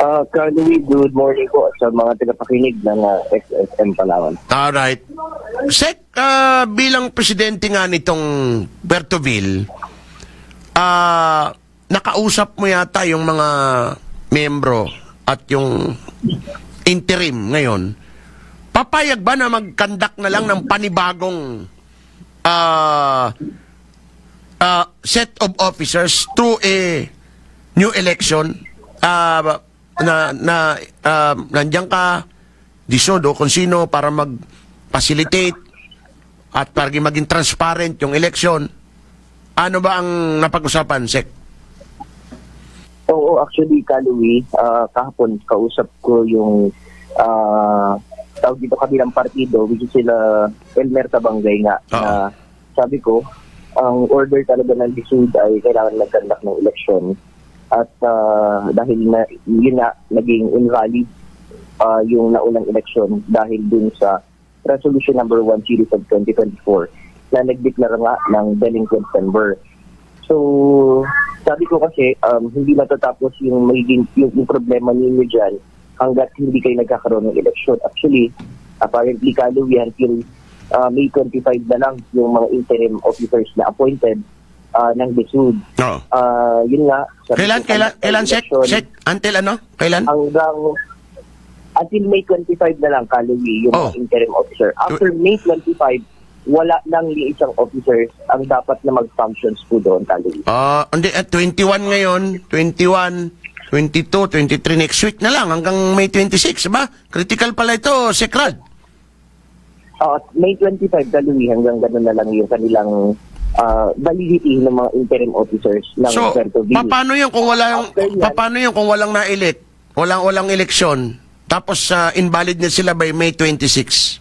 Louis, good morning po sa mga tagapakinig ng XSM Palawan. Alright. Sek, bilang presidente nga nitong Bertoville, nakausap mo yata yung mga membro at yung interim ngayon. Papayag ba na mag-conduct na lang ng panibagong set of officers through a new election? Nandiyan ka, disodo kung sino para mag-facilitate at para maging transparent yung election. Ano ba ang napag-usapan, Sek? Oo, actually, Louis, kahapon kausap ko yung tawag dito kabilang partido, which is sila Elmer Tabangay nga. Na sabi ko, ang order talaga ng DSUD ay kailangan mag-conduct ng election. At dahil na, yun na naging invalid yung naunang election dahil dun sa Resolution number 1 series of 2024 na nagdeklara nga ng delinquent member. So, sabi ko kasi hindi matatapos yung magiging yung problema ninyo dyan hanggat hindi kayo nagkakaroon ng election. Actually, apparently, Louis, until May 25 na lang yung mga interim officers na appointed ng DSUD. Yun nga. Kailan, Sek? Until ano? Kailan? Until May 25 na lang, Louis, yung mga interim officer. After May 25, wala nang isang officers ang dapat na mag-functions po doon, Louis. Hindi, 21 ngayon, 21, 22, 23 next week na lang hanggang May 26, ba? Critical pala ito, Sekrad. May 25, Louis, hanggang gano'n na lang yung kanilang validity ng mga interim officers ng Bertoville. So, paano yun kung walang na-elect? Walang eleksyon? Tapos invalid na sila by May 26?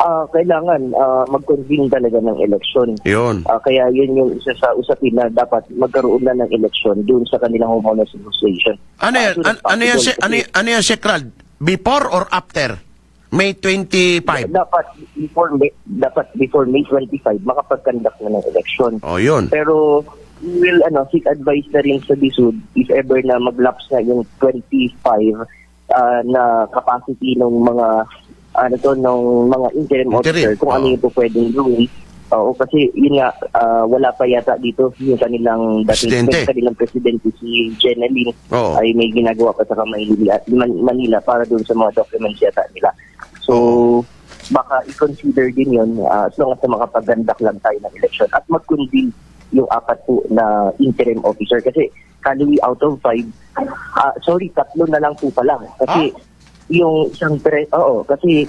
Kailangan mag-convene talaga ng eleksyon. Yun. Kaya yun yung isa sa usapin na dapat magkaroon na ng eleksyon doon sa kanilang homeowners association. Ano yan, Sekrad? Before or after May 25? Dapat before May 25 makapag-conduct na ng eleksyon. Yun. Pero we will seek advice na rin sa DSUD if ever na mag-lapse na yung 25 na capacity ng mga mga interim officer kung ano yung po pwedeng gawin. Kasi yun nga, wala pa yata dito yung kanilang presidente si Jeneline ay may ginagawa pa sa Manila para doon sa mga documents yata nila. So, baka i-consider din yun as long as makapag-conduct lang tayo ng election at mag-convene yung 4 po na interim officer. Kasi, Louis, out of 5, 3 na lang po pala. Kasi, yung isang kasi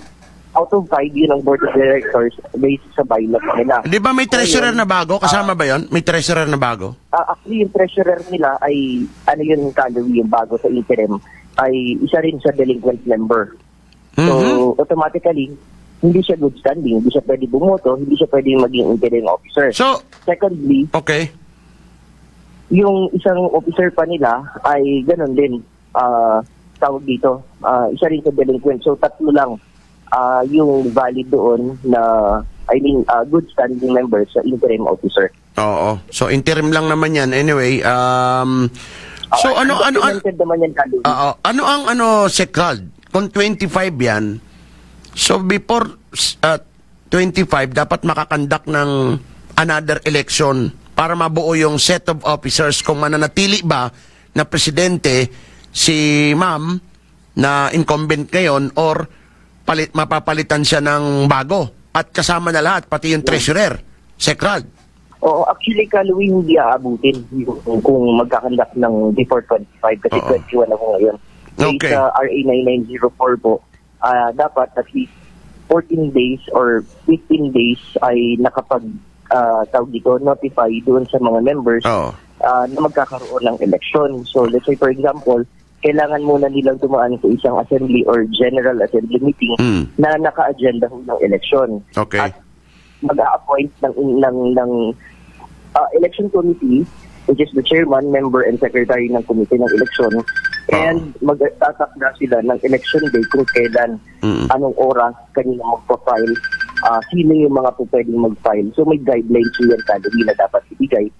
out of 5 yun ang board of directors based sa bylaw nila. Di ba may treasurer na bago? Kasama ba yun? May treasurer na bago? Actually, yung treasurer nila ay, Louis, yung bago sa interim, ay isa rin sa delinquent member. So, automatically, hindi siya good standing, hindi siya pwede bumoto, hindi siya pwede maging interim officer. So, secondly, yung isang officer pa nila ay ganun din, tawag dito, isa rin sa delinquent. So, 3 lang yung valid doon na, good standing members sa interim officer. Oo. So, interim lang naman yan. Anyway, so, ano ang Sekrad? Kung 25 yan, so before 25, dapat makakandak ng another election para mabuo yung set of officers kung mananatili ba na presidente si ma'am na incumbent ngayon or mapapalitan siya ng bago at kasama na lahat, pati yung treasurer, Sekrad. Actually, Louis, hindi aabutin kung magkakandak ng before 25 kasi 21 ako ngayon. Okay. Sa RA 9904 po, dapat at least 14 days or 15 days ay notify doon sa mga members na magkakaroon ng election. So, let's say for example, kailangan muna nilang dumaan sa isang assembly or general assembly meeting na naka-agenda ng election. Okay. At mag-a-appoint ng election committee, which is the chairman, member, and secretary ng committee ng election. And mag-tatakda sila ng election day kung kailan, anong oras kanina magpa-file, sino yung mga po pwedeng mag-file. So may guidelines yan na dapat ibigay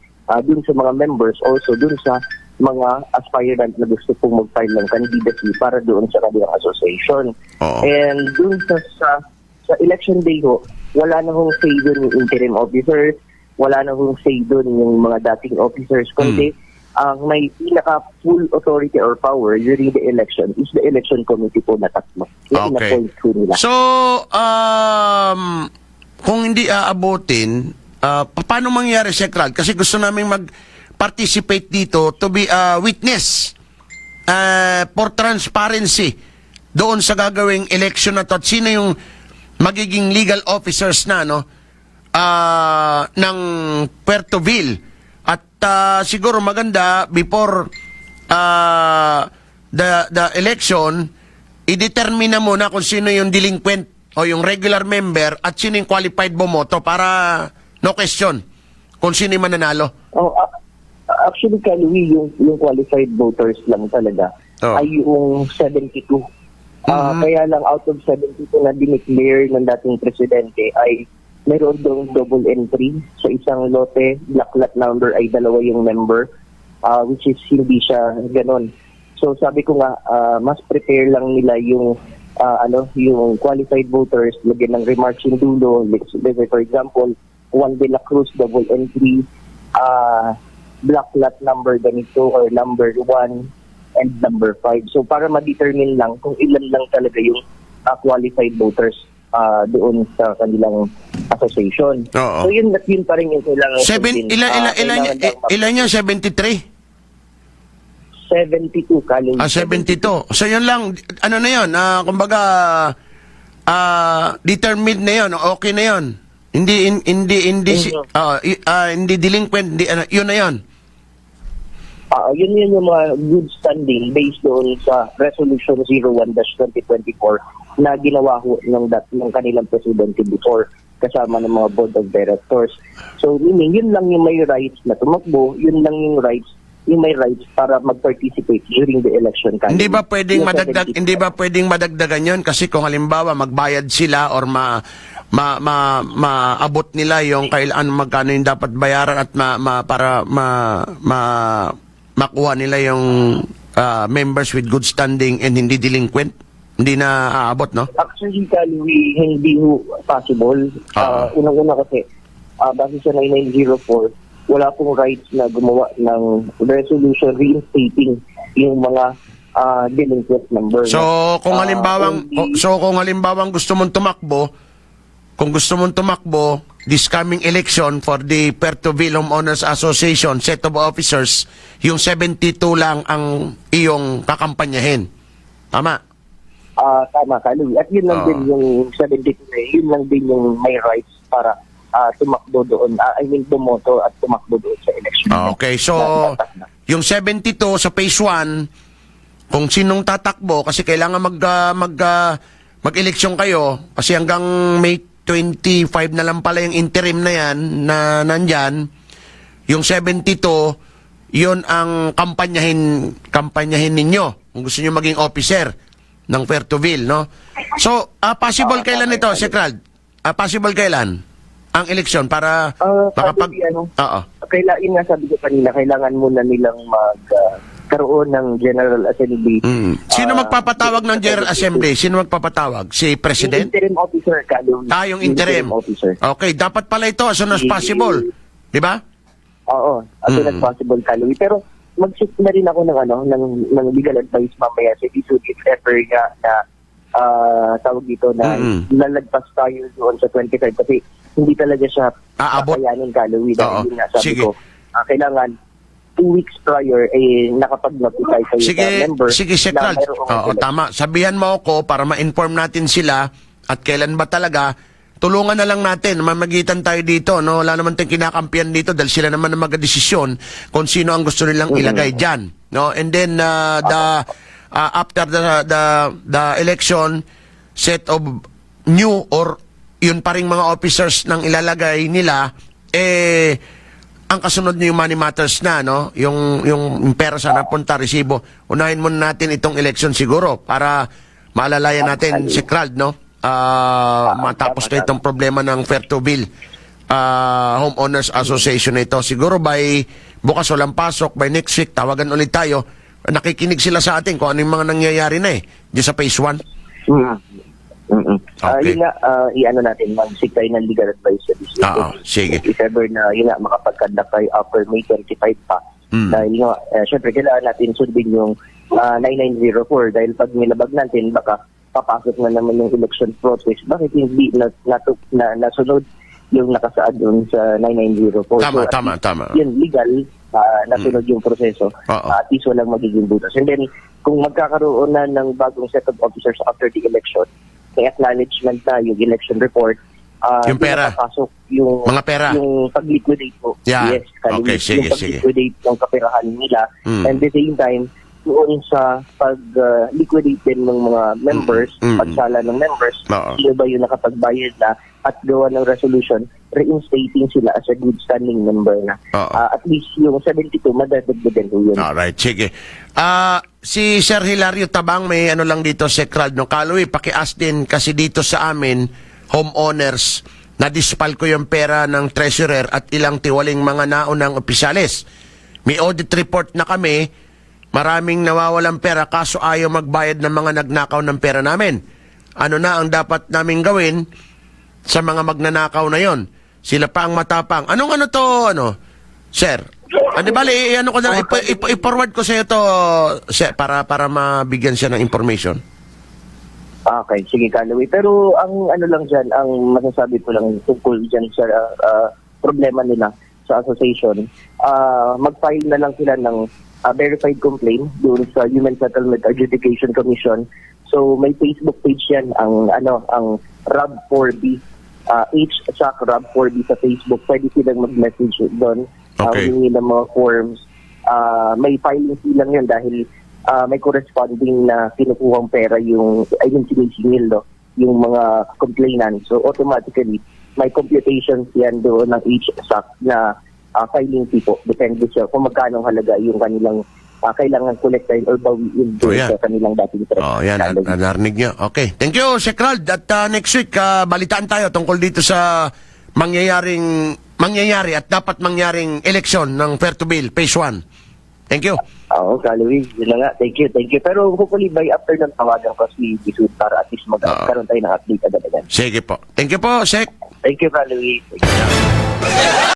dun sa mga members, also dun sa mga aspirant na gusto pong mag-file ng candidacy para doon sa kanilang association. Oo. And doon sa election day ho, wala na hong say doon yung interim officers, wala na hong say doon yung mga dating officers, kundi ang may pinaka-full authority or power during the election is the election committee po na tatlo. Yung Okay. na-point po nila. So, kung hindi aabutin, paano mangyari, Sekral? Kasi gusto namin mag-participate dito to be a witness for transparency doon sa gagawing election na to. At sino yung magiging legal officers na, no? Ng Puertoville. At siguro maganda before the election, i-determine na muna kung sino yung delinquent o yung regular member at sino yung qualified bumoto para no question kung sino yung mananalo. Actually, Louis, yung qualified voters lang talaga ay yung 72. Kaya lang out of 72 na dineclare ng dating presidente ay meron dong double entry. Sa isang lote, black lot number ay dalawa yung member, which is hindi siya ganon. So sabi ko nga, mas prepare lang nila yung yung qualified voters, lagyan ng remarks yung dulo. Let's say, for example, Juan de la Cruz, double entry, black lot number ganito or number 1 and number 5. So para ma-determine lang kung ilan lang talaga yung qualified voters doon sa kanilang association. Oo. So yun pa rin yung kailangan. Ilan yan? 73? 72, Kaloy. 72. So yun lang, ano na yun, kumbaga, determined na yun, okay na yun. Hindi delinquent, yun na yun. Yun yung mga good standing based doon sa Resolution 01-2024 na ginawa ho ng kanilang presidente before kasama ng mga board of directors. So meaning, yun lang yung may rights na tumakbo, yun lang yung may rights para mag-participate during the election. Hindi ba pwedeng madagdagan yun? Kasi kung halimbawa magbayad sila or maabot nila yung kailan magkano yung dapat bayaran at makuha nila yung members with good standing and hindi delinquent, hindi na aabot, no? Actually, Louis, hindi possible. Unang-una kasi, base sa 9904, wala pong rights na gumawa ng resolution reinstating yung mga delinquent number. So kung halimbawang gusto mong tumakbo, this coming election for the Puertoville Homeowners Association set of officers, yung 72 lang ang iyong kakampanyahin. Tama? Tama ka, Louis. At yun lang din yung 72 yun lang din yung may rights para tumakbo doon. Bumoto at tumakbo doon sa election. Okay, so yung 72 sa phase 1, kung sinong tatakbo, kasi kailangan mag-eleksyon kayo, kasi hanggang May 25 na lang pala yung interim na yan, na nandyan, yung 72, yun ang kampanyahin ninyo, kung gusto nyo maging officer ng Puertoville, no? So, possible kailan ito, Sekral? Possible kailan ang eleksyon para Kailangan nga, sabi ko kanina, kailangan muna nilang magkaroon ng General Assembly. Sino magpapatawag ng General Assembly? Sino magpapatawag? Si President? Yung interim officer, Kaloy. Yung interim officer. Okay, dapat pala ito as soon as possible. Di ba? Oo, as soon as possible, Kaloy. Pero mag-seek na rin ako ng legal advice mamaya sa issue if ever na tawag dito na lalagpas tayo doon sa 25 kasi hindi talaga siya kakayanin, Kaloy. Dahil yun nga, sabi ko, kailangan 2 weeks prior, nakapag-notify kayo sa member. Sige, Sekral. Tama. Sabihan mo ako para ma-inform natin sila at kailan ba talaga. Tulungan na lang natin. Mamagitan tayo dito. No? Wala naman tayong kinakampiyan dito dahil sila naman ang magdesisyon kung sino ang gusto nilang ilagay dyan. No? And then, after the election, set of new or yun pa ring mga officers nang ilalagay nila, ang kasunod niyo yung money matters na, no? Yung pera sa napunta, resibo. Unahin muna natin itong election siguro para maalalayan natin si Krald, no? Matapos na itong problema ng Puertoville Homeowners Association na ito. Siguro by bukas walang pasok, by next week, tawagan ulit tayo. Nakikinig sila sa atin kung ano yung mga nangyayari na diyan sa phase 1. Okay. Yun nga, i-ano natin, mag-seek tayo ng legal advice sa district. Sige. If ever na, yun nga, makapag-conduct tayo after May 25 pa. Dahil nga, syempre, kailangan natin sundin yung 9904 dahil pag nilabag natin, baka papasok na naman yung election process. Bakit hindi nasunod yung nakasaad doon sa 9904? Tama. Yun, legal, nasunod yung proseso. At least walang magiging butas. And then, kung magkakaroon na ng bagong set of officers after the election, may acknowledgement na yung election report, yung pera. Papasok yung mga pera. Yung pag-liquidate po. Yeah. Yes, Okay, sige. Yung pag-liquidate ng kaperahan nila. And at the same time, doon sa pag-liquidate din ng mga members, pagsala ng members, sino ba yung nakapagbayad na at gawa ng resolution, reinstating sila as a good standing member na. At least yung 72, madadagdagan po yun. Alright, sige. Si Sir Hilario Tabang, may ano lang dito, Secral, no? Kaloy, paki-ask din kasi dito sa amin, homeowners, na-dispal ko yung pera ng treasurer at ilang tiwaling mga naunang opisyales. May audit report na kami, maraming nawawalang pera kaso ayaw magbayad ng mga nagnakaw ng pera namin. Ano na ang dapat namin gawin sa mga magnanakaw na yon? Sila pa ang matapang. Ano to, Sir? Bali, ko na, i-forward ko sa iyo to, sir, para mabigyan siya ng information. Okay, sige, Kaloy. Pero ang ano lang dyan, ang masasabi ko lang tungkol dyan sa problema nila sa association, mag-file na lang sila ng verified complaint doon sa Human Settlement Adjudication Commission. So may Facebook page yan, ang RAB4B, HSAC RAB4B sa Facebook. Pwede silang mag-message doon, humingi ng mga forms. May filing fee lang yun dahil may corresponding na kinukuhang pera yung sinisingil, yung mga complainants. So automatically, may computations yan doon ng HSAC na filing fee po. Depende siya kung magkano halaga yung kanilang kailangan kolektahin or bawiin doon sa kanilang dating interest. Yan, narinig niyo. Okay. Thank you, Secral. At next week, balitaan tayo tungkol dito sa mangyayari at dapat mangyaring eleksyon ng Fair to Bill, Phase 1. Thank you. Oo, Kaloy. Yun na nga. Thank you. Pero hopefully by after ng tawagan ko si Bisud para at least magkaroon tayo ng update agad-agad. Sige po. Thank you po, Sec. Thank you, Kaloy.